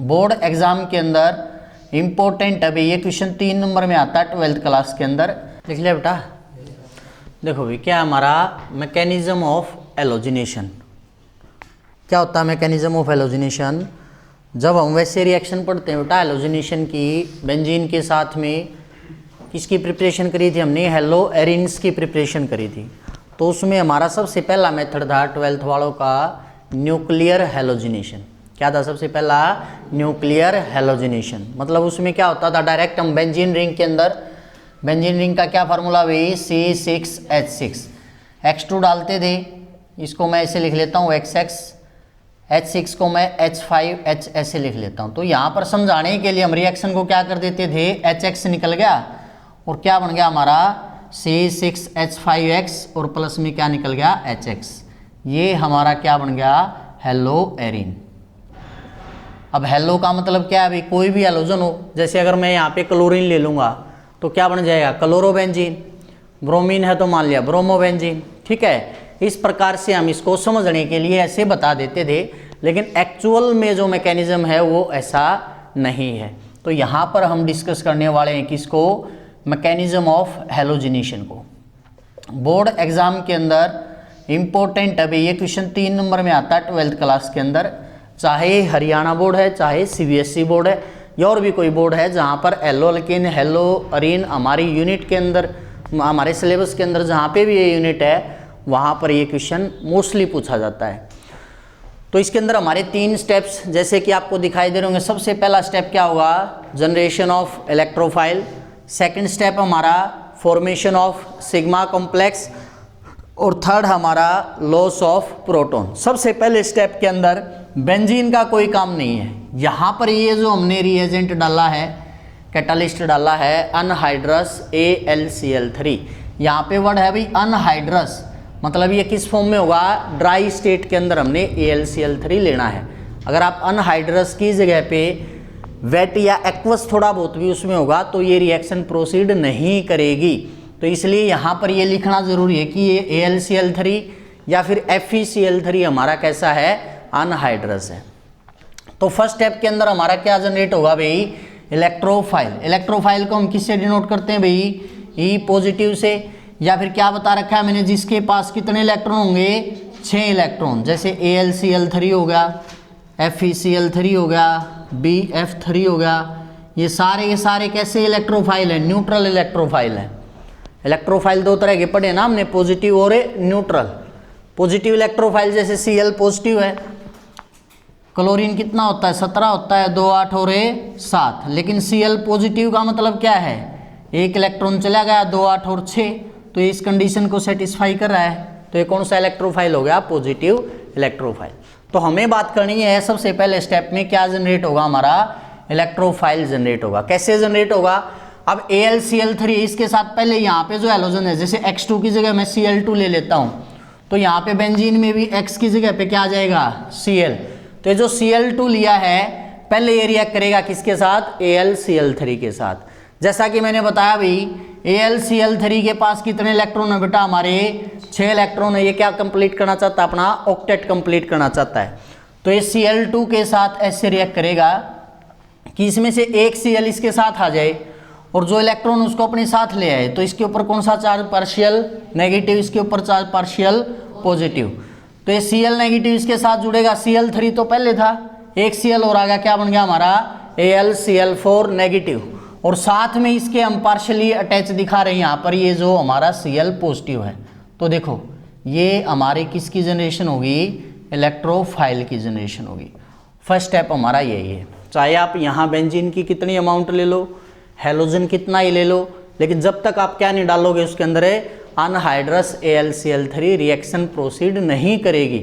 Board exam के अंदर important है भाई, ये क्वेश्चन 3 नंबर में आता है 12th क्लास के अंदर। लिख लिया बेटा। देखो भाई क्या हमारा मैकेनिज्म ऑफ एलोजिनेशन, क्या होता है मैकेनिज्म ऑफ एलोजिनेशन। जब हम वैसे रिएक्शन पढ़ते हैं बेटा एलोजिनेशन की, बेंजीन के साथ में किसकी प्रिपरेशन करी थी हमने, हेलो एरिन्स की प्रिपरेशन करी थी। तो उसमें हमारा सबसे पहला मेथड था 12th वालों का न्यूक्लियर हेलोजिनेशन। क्या था सबसे पहला, न्यूक्लियर हेलोजिनेशन। मतलब उसमें क्या होता था, डायरेक्ट हम बेंजीन रिंग के अंदर, बेंजीन रिंग का क्या फार्मूला भाई, C6H6, X2 डालते थे, इसको मैं ऐसे लिख लेता हूँ XX, H6 को मैं H5H ऐसे लिख लेता हूँ। तो यहाँ पर समझाने के लिए हम रिएक्शन को क्या कर देते थे, HX निकल गया और क्या बन गया हमारा C6H5X और प्लस में क्या निकल गया HX। ये हमारा क्या बन गया, हेलो एरिन। अब हेलो का मतलब क्या है भाई, कोई भी हेलोजन हो, जैसे अगर मैं यहाँ पे क्लोरीन ले लूँगा तो क्या बन जाएगा, क्लोरोबेंजीन। ब्रोमीन है तो मान लिया ब्रोमोबेंजीन। ठीक है, इस प्रकार से हम इसको समझने के लिए ऐसे बता देते थे, लेकिन एक्चुअल में जो मैकेनिज्म है वो ऐसा नहीं है। तो यहाँ पर हम डिस्कस करने वाले हैं किसको, मैकेनिज्म ऑफ हेलोजिनेशन को। बोर्ड एग्जाम के अंदर इम्पोर्टेंट है भाई, ये क्वेश्चन 3 नंबर में आता है 12th क्लास के अंदर। चाहे हरियाणा बोर्ड है, चाहे CBSE बोर्ड है, या और भी कोई बोर्ड है जहाँ पर एलो लेकिन हेलो अरीन हमारी यूनिट के अंदर, हमारे सिलेबस के अंदर जहाँ पे भी ये यूनिट है वहाँ पर ये क्वेश्चन मोस्टली पूछा जाता है। तो इसके अंदर हमारे 3 स्टेप्स जैसे कि आपको दिखाई दे रहे होंगे। सबसे पहला स्टेप क्या होगा, generation of electrophile. Second step हमारा फॉर्मेशन ऑफ सिग्मा कॉम्प्लेक्स और थर्ड हमारा लॉस ऑफ प्रोटॉन। सबसे पहले स्टेप के अंदर बेंजीन का कोई काम नहीं है। यहाँ पर ये जो हमने रिएजेंट डाला है, कैटालिस्ट डाला है अनहाइड्रस AlCl3। यहाँ पे वर्ड है भाई अनहाइड्रस, मतलब ये किस फॉर्म में होगा, ड्राई स्टेट के अंदर हमने AlCl3 लेना है। अगर आप अनहाइड्रस की जगह पे वेट या एक्वस थोड़ा बहुत भी उसमें होगा तो ये रिएक्शन प्रोसीड नहीं करेगी। तो इसलिए यहाँ पर ये लिखना जरूरी है कि ये AlCl3 या फिर FeCl3 हमारा कैसा है, अनहाइड्रस है। तो फर्स्ट स्टेप के अंदर हमारा क्या जनरेट होगा भाई, इलेक्ट्रोफाइल। इलेक्ट्रोफाइल को हम किससे डिनोट करते हैं भाई, E पॉजिटिव से, या फिर क्या बता रखा है मैंने, जिसके पास कितने इलेक्ट्रॉन होंगे, 6 इलेक्ट्रॉन। जैसे AlCl3 हो गया, FeCl3 हो गया, BF3 हो गया, ये सारे के सारे कैसे इलेक्ट्रोफाइल है, न्यूट्रल इलेक्ट्रोफाइल है। इलेक्ट्रोफाइल 2 तरह के पढ़े ना हमने, पॉजिटिव और न्यूट्रल। पॉजिटिव इलेक्ट्रोफाइल जैसे Cl पॉजिटिव है, क्लोरीन कितना होता है, 17 होता है, 2 8 और 7। लेकिन Cl पॉजिटिव का मतलब क्या है, 1 इलेक्ट्रॉन चला गया, 2 8 और 6, तो इस कंडीशन को सेटिस्फाई कर रहा है। तो ये कौन सा इलेक्ट्रोफाइल हो गया, पॉजिटिव इलेक्ट्रोफाइल। तो हमें बात करनी है सबसे पहले स्टेप में क्या जनरेट होगा, हमारा इलेक्ट्रोफाइल जनरेट होगा। कैसे जनरेट होगा, अब AlCl3 इसके साथ पहले यहाँ पे जो एलोजन है, जैसे X2 की जगह मैं Cl2 ले लेता हूँ, तो यहाँ पे बेंजीन में भी X की जगह पे क्या आ जाएगा, Cl। तो ये जो Cl2 लिया है पहले ये रिएक्ट करेगा किसके साथ, AlCl3 के साथ। जैसा कि मैंने बताया भाई AlCl3 के पास कितने इलेक्ट्रॉन है बेटा, हमारे 6 इलेक्ट्रॉन है। ये क्या कंप्लीट करना चाहता है, अपना ऑक्टेट कंप्लीट करना चाहता है। तो ये Cl2 के साथ ऐसे रिएक्ट करेगा कि इसमें से एक Cl इसके साथ आ जाए और जो इलेक्ट्रॉन उसको अपने साथ ले आए। तो इसके ऊपर कौन सा चार्ज, पार्शियल नेगेटिव, इसके ऊपर चार्ज पार्शियल पॉजिटिव। तो ये Cl नेगेटिव इसके साथ जुड़ेगा, Cl3 तो पहले था, एक Cl और आ गया, क्या बन गया हमारा AlCl4 नेगेटिव। और साथ में इसके हम पार्शियली अटैच दिखा रहे हैं यहाँ पर, ये जो हमारा Cl पॉजिटिव है। तो देखो ये हमारे किसकी जनरेशन होगी, इलेक्ट्रोफाइल की जनरेशन होगी। फर्स्ट स्टेप हमारा यही है। चाहे आप यहाँ बेंजीन की कितनी अमाउंट ले लो, हेलोजन कितना ही ले लो, लेकिन जब तक आप क्या नहीं डालोगे उसके अंदर है अनहाइड्रस AlCl3 रिएक्शन प्रोसीड नहीं करेगी।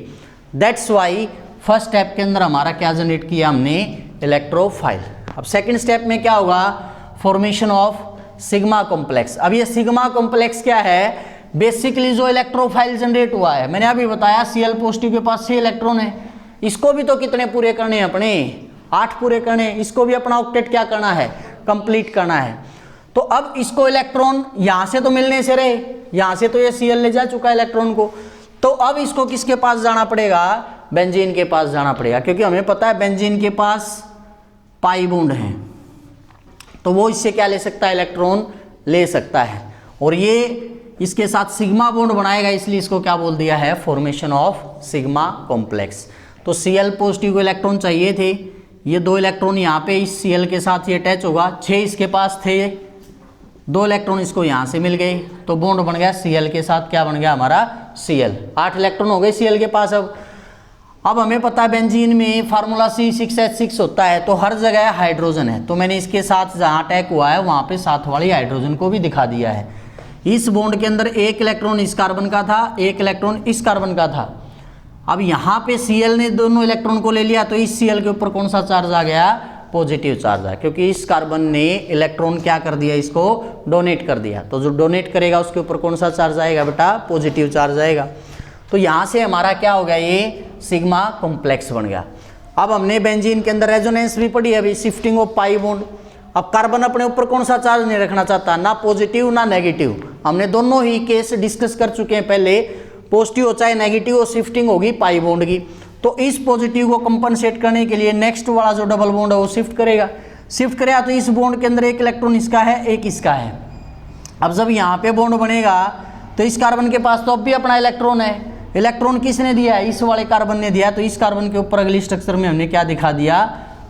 दैट्स वाई फर्स्ट स्टेप के अंदर हमारा क्या जनरेट किया हमने, इलेक्ट्रोफाइल। अब सेकंड स्टेप में क्या होगा, फॉर्मेशन ऑफ सिग्मा कॉम्प्लेक्स। अब ये सिग्मा कॉम्प्लेक्स क्या है, बेसिकली जो इलेक्ट्रोफाइल जनरेट हुआ है, मैंने अभी बताया Cl पॉजिटिव के पास 6 इलेक्ट्रॉन है, इसको भी तो कितने पूरे करने हैं अपने, 8 पूरे करने हैं। इसको भी अपना ऑक्टेट क्या करना है, कंप्लीट करना है। तो अब इसको इलेक्ट्रॉन यहां से तो मिलने से रहे, यहां से तो ये Cl ले जा चुका है इलेक्ट्रॉन को, तो अब इसको किसके पास जाना पड़ेगा, बेंजीन के पास जाना पड़ेगा। क्योंकि हमें पता है बेंजीन के पास पाई बॉन्ड है तो वो इससे क्या ले सकता है, इलेक्ट्रॉन ले सकता है, और ये इसके साथ सिग्मा बॉन्ड बनाएगा, इसलिए इसको क्या बोल दिया है, फॉर्मेशन ऑफ सिग्मा कॉम्प्लेक्स। तो Cl पॉजिटिव को इलेक्ट्रॉन चाहिए थे, ये 2 इलेक्ट्रॉन यहाँ पे इस Cl के साथ ये अटैच होगा, 6 इसके पास थे, 2 इलेक्ट्रॉन इसको यहाँ से मिल गए, तो बॉन्ड बन गया Cl के साथ, क्या बन गया हमारा, Cl। 8 इलेक्ट्रॉन हो गए Cl के पास। अब हमें पता है बेंजीन में फार्मूला C6H6 होता है, तो हर जगह हाइड्रोजन है, तो मैंने इसके साथ जहाँ अटैक हुआ है वहाँ पे साथ वाली हाइड्रोजन को भी दिखा दिया है। इस बॉन्ड के अंदर 1 इलेक्ट्रॉन इस कार्बन का था, 1 इलेक्ट्रॉन इस कार्बन का था। अब यहाँ पे Cl ने दोनों इलेक्ट्रॉन को ले लिया, तो इस Cl के ऊपर कौन सा चार्ज आ गया, पॉजिटिव चार्ज है, क्योंकि इस कार्बन ने इलेक्ट्रॉन क्या कर दिया, इसको डोनेट कर दिया। तो जो डोनेट करेगा उसके ऊपर कौन सा चार्ज आएगा बेटा, पॉजिटिव चार्ज आएगा। तो यहाँ से हमारा क्या हो गया, ये सिग्मा कॉम्प्लेक्स बन गया। अब हमने बेंजीन के अंदर रेजोनेंस भी पढ़ी है अभी, शिफ्टिंग ऑफ पाई बॉन्ड। अब कार्बन अपने ऊपर कौन सा चार्ज नहीं रखना चाहता, ना पॉजिटिव ना नेगेटिव। हमने दोनों ही केस डिस्कस कर चुके हैं पहले, पॉजिटिव हो चाहे नेगेटिव हो, शिफ्टिंग होगी पाई बॉन्ड की। तो इस पॉजिटिव को कंपनसेट करने के लिए नेक्स्ट वाला जो डबल बॉन्ड है वो शिफ्ट करेगा। शिफ्ट करेगा तो इस बॉन्ड के अंदर 1 इलेक्ट्रॉन इसका है, 1 इसका है। अब जब यहाँ पे बॉन्ड बनेगा तो इस कार्बन के पास तो अब भी अपना इलेक्ट्रॉन है, इलेक्ट्रॉन किसने दिया है, इस वाले कार्बन ने दिया। तो इस कार्बन के ऊपर अगली स्ट्रक्चर में हमने क्या दिखा दिया,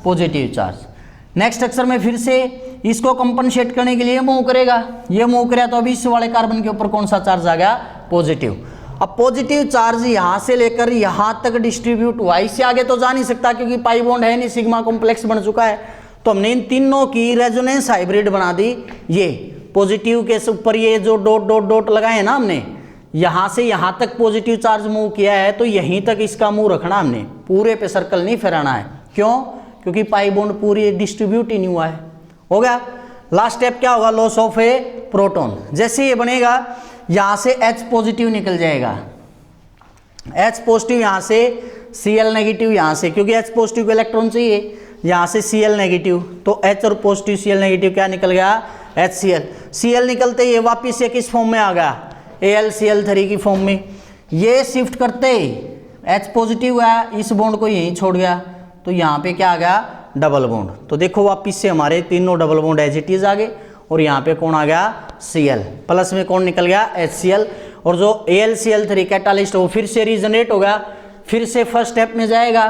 पॉजिटिव चार्ज। नेक्स्ट स्ट्रक्चर में फिर से इसको कंपनसेट करने के लिए मूव करेगा, ये मूव करेगा तो अभी इस वाले कार्बन के ऊपर कौन सा चार्ज आ गया, पॉजिटिव। अब पॉजिटिव चार्ज यहाँ से लेकर यहाँ तक डिस्ट्रीब्यूट हुआ, इससे आगे तो जा नहीं सकता क्योंकि पाई बॉन्ड है नहीं, सिग्मा कॉम्प्लेक्स बन चुका है। तो हमने इन तीनों की रेजोनेंस हाइब्रिड बना दी। ये पॉजिटिव के ऊपर ये जो डॉट डॉट डॉट लगाए हैं ना हमने, यहाँ से यहाँ तक पॉजिटिव चार्ज मूव किया है, तो यहीं तक इसका मुंह रखना हमने, पूरे पे सर्कल नहीं फैराना है। क्यों, क्योंकि पाई बॉन्ड पूरी डिस्ट्रीब्यूट ही नहीं हुआ है। हो गया। लास्ट स्टेप क्या होगा, लॉस ऑफ ए प्रोटॉन। जैसे ये बनेगा यहाँ से H पॉजिटिव निकल जाएगा, H पॉजिटिव यहाँ से, Cl नेगेटिव यहाँ से, क्योंकि H पॉजिटिव को इलेक्ट्रॉन चाहिए, यहाँ से Cl नेगेटिव, तो H और पॉजिटिव Cl नेगेटिव क्या निकल गया, HCl। Cl निकलते ये वापिस ये किस फॉर्म में आ गया, AlCl3 की फॉर्म में। ये शिफ्ट करते H पॉजिटिव है, इस बॉन्ड को यहीं छोड़ गया, तो यहाँ पे क्या आ गया, डबल बॉन्ड। तो देखो वापिस से हमारे तीनों double bond as it is आ गए, और यहाँ पे कौन आ गया, Cl, प्लस में कौन निकल गया, HCl, और जो AlCl3 कैटालिस्ट वो फिर से रीजनरेट होगा, फिर से फर्स्ट स्टेप में जाएगा,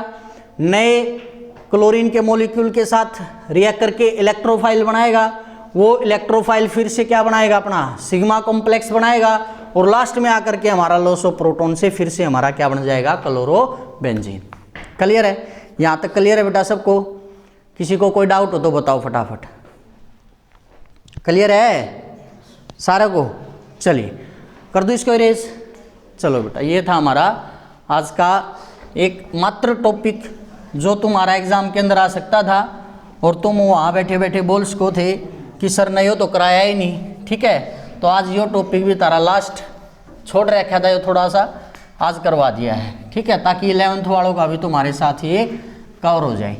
नए क्लोरीन के मॉलिक्यूल के साथ रिएक्ट करके इलेक्ट्रोफाइल बनाएगा, वो इलेक्ट्रोफाइल फिर से क्या बनाएगा, अपना सिग्मा कॉम्प्लेक्स बनाएगा, और लास्ट में आकर के हमारा लॉस ऑफ प्रोटॉन से फिर से हमारा क्या बन जाएगा, क्लोरोबेंजीन। क्लियर है, यहाँ तक क्लियर है बेटा सबको? किसी को कोई डाउट हो तो बताओ फटाफट। क्लियर है सारा को? चलिए कर दो इसको इरेज। चलो बेटा, ये था हमारा आज का एक मात्र टॉपिक जो तुम्हारा एग्जाम के अंदर आ सकता था, और तुम वहाँ बैठे बैठे बोल सको थे कि सर नहीं हो तो कराया ही नहीं। ठीक है, तो आज यो टॉपिक भी तारा लास्ट छोड़ रखा था, ये थोड़ा सा आज करवा दिया है। ठीक है, ताकि 11th वालों का भी तुम्हारे साथ ये कवर हो जाए।